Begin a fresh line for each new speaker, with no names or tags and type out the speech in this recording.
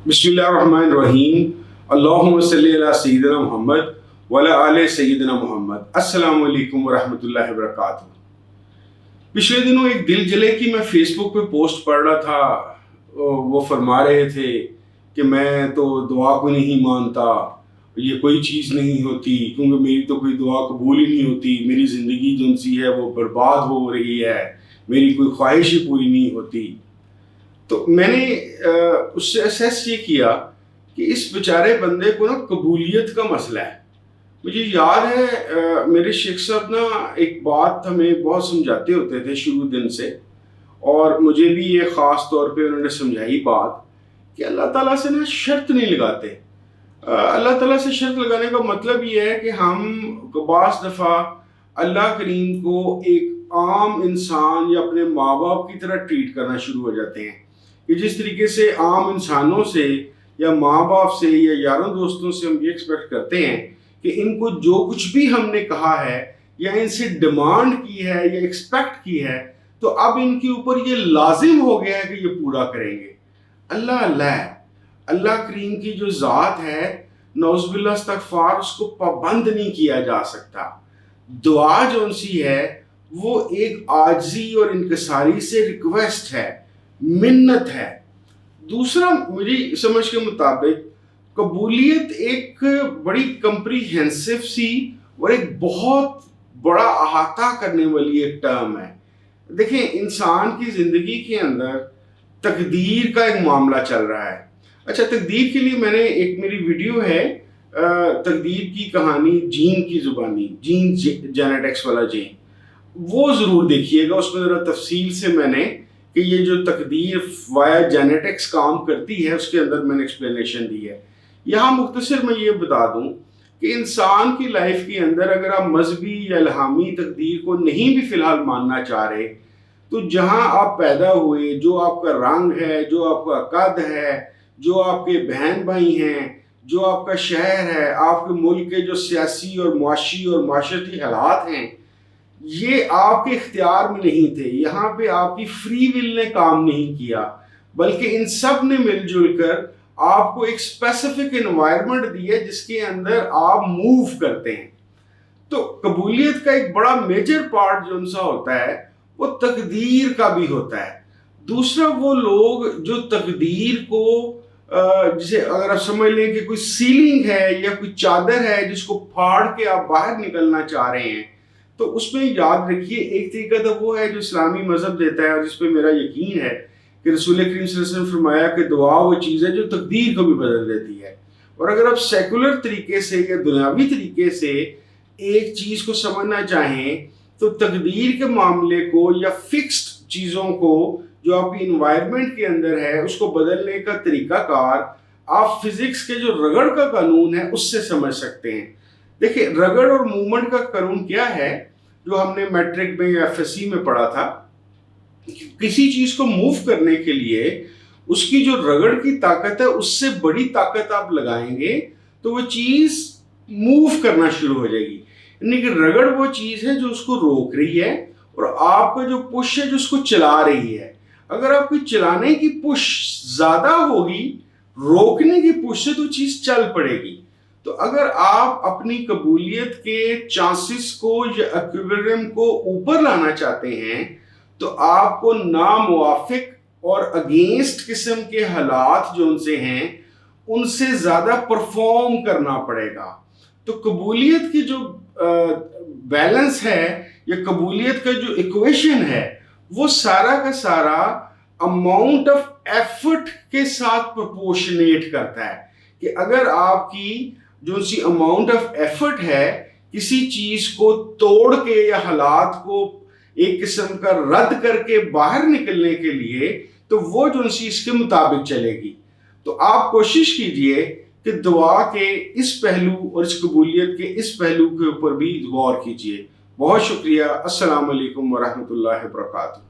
बिस्मिल्लाहिर्रहमानिर्रहीम। अल्लाहुम्मा सल्ली अला सय्यिदिना मुहम्मद व अला आले सय्यिदिना मुहम्मद। अस्सलामु अलैकुम व रहमतुल्लाहि व बरकातुहू। पिछले दिनों एक दिल जले की मैं फेसबुक पे पोस्ट पढ़ रहा था। वो फरमा रहे थे कि मैं तो दुआ को नहीं मानता, ये कोई चीज़ नहीं होती, क्योंकि मेरी तो कोई दुआ कबूल ही नहीं होती, मेरी ज़िंदगी जो सी है वो बर्बाद हो रही है, मेरी कोई ख्वाहिश ही पूरी नहीं होती। तो मैंने उससे असेस ये किया कि इस बेचारे बंदे को ना कबूलियत का मसला है। मुझे याद है मेरे शेख साहब ना एक बात हमें बहुत समझाते होते थे शुरू दिन से, और मुझे भी ये ख़ास तौर पे उन्होंने समझाई बात कि अल्लाह ताला से ना शर्त नहीं लगाते। अल्लाह ताला से शर्त लगाने का मतलब ये है कि हम बाज़ दफ़ा अल्लाह करीम को एक आम इंसान या अपने माँ बाप की तरह ट्रीट करना शुरू हो जाते हैं कि जिस तरीके से आम इंसानों से या माँ बाप से या यारों दोस्तों से हम ये एक्सपेक्ट करते हैं कि इनको जो कुछ भी हमने कहा है या इनसे डिमांड की है या एक्सपेक्ट की है तो अब इनके ऊपर ये लाजिम हो गया है कि ये पूरा करेंगे। अल्लाह अल्लाह अल्लाह करीम की जो ज़ात है, नौज़ुबिल्लाह इस्तग़फ़ार, उसको पाबंद नहीं किया जा सकता। दुआ जो सी है वो एक आजिज़ी और इनकसारी से रिक्वेस्ट है, मिन्नत है। दूसरा, मेरी समझ के मुताबिक कबूलियत एक बड़ी कंप्रीहेंसिव सी और एक बहुत बड़ा अहाता करने वाली एक टर्म है। देखें, इंसान की ज़िंदगी के अंदर तकदीर का एक मामला चल रहा है। अच्छा, तकदीर के लिए मैंने एक मेरी वीडियो है तकदीर की कहानी जीन की ज़ुबानी, जीन जेनेटिक्स वाला जीन, वो ज़रूर देखिएगा। उसमें ज़रा तफसील से मैंने कि ये जो तकदीर वाया जेनेटिक्स काम करती है उसके अंदर मैंने एक्सप्लेनेशन दी है। यहाँ मुख्तसर मैं ये बता दूँ कि इंसान की लाइफ के अंदर अगर आप मजहबी या इल्हामी तकदीर को नहीं भी फ़िलहाल मानना चाह रहे, तो जहाँ आप पैदा हुए, जो आपका रंग है, जो आपका कद है, जो आपके बहन भाई हैं, जो आपका शहर है, आपके मुल्क के जो सियासी और मुआशी और माशरती हालात हैं, ये आपके इख्तियार में नहीं थे। यहाँ पे आपकी फ्री विल ने काम नहीं किया, बल्कि इन सब ने मिलजुल कर आपको एक स्पेसिफिक एनवायरनमेंट दी है जिसके अंदर आप मूव करते हैं। तो कबूलियत का एक बड़ा मेजर पार्ट जो उनसा होता है वो तकदीर का भी होता है। दूसरा, वो लोग जो तकदीर को जिसे अगर आप समझ लें कि कोई सीलिंग है या कोई चादर है जिसको फाड़ के आप बाहर निकलना चाह रहे हैं, तो उसमें याद रखिए एक तरीका तो वो है जो इस्लामी मजहब देता है और जिस पे मेरा यकीन है कि रसूल करीम सल्लल्लाहु अलैहि वसल्लम फरमाया कि दुआ वो चीज़ है जो तकदीर को भी बदल देती है। और अगर आप सेकुलर तरीके से या दुनियावी तरीके से एक चीज़ को समझना चाहें तो तकदीर के मामले को या फिक्स्ड चीज़ों को जो आपकी इन्वायरमेंट के अंदर है उसको बदलने का तरीकाकार आप फिज़िक्स के जो रगड़ का कानून है उससे समझ सकते हैं। देखिए, रगड़ और मूवमेंट का कानून क्या है जो हमने मैट्रिक में या एफएससी में पढ़ा था। किसी चीज़ को मूव करने के लिए उसकी जो रगड़ की ताकत है उससे बड़ी ताकत आप लगाएंगे तो वो चीज़ मूव करना शुरू हो जाएगी। यानी कि रगड़ वो चीज़ है जो उसको रोक रही है और आपका जो पुश है जो उसको चला रही है। अगर आपकी चलाने की पुश ज़्यादा होगी रोकने की पुश से तो चीज़ चल पड़ेगी। तो अगर आप अपनी कबूलियत के चांसेस को या इक्विलिब्रियम को ऊपर लाना चाहते हैं तो आपको नामुवाफिक और अगेंस्ट किस्म के हालात जो उनसे हैं उनसे ज़्यादा परफॉर्म करना पड़ेगा। तो कबूलियत की जो बैलेंस है या कबूलियत का जो इक्वेशन है वो सारा का सारा अमाउंट ऑफ एफर्ट के साथ प्रोपोर्शनेट करता है कि अगर आपकी जो सी अमाउंट ऑफ एफर्ट है किसी चीज़ को तोड़ के या हालात को एक किस्म का रद्द करके बाहर निकलने के लिए, तो वो जो सी इसके मुताबिक चलेगी। तो आप कोशिश कीजिए कि दुआ के इस पहलू और इस कबूलियत के इस पहलू के ऊपर भी गौर कीजिए। बहुत शुक्रिया। अस्सलाम वालेकुम व रहमतुल्लाहि व बरकातुहू।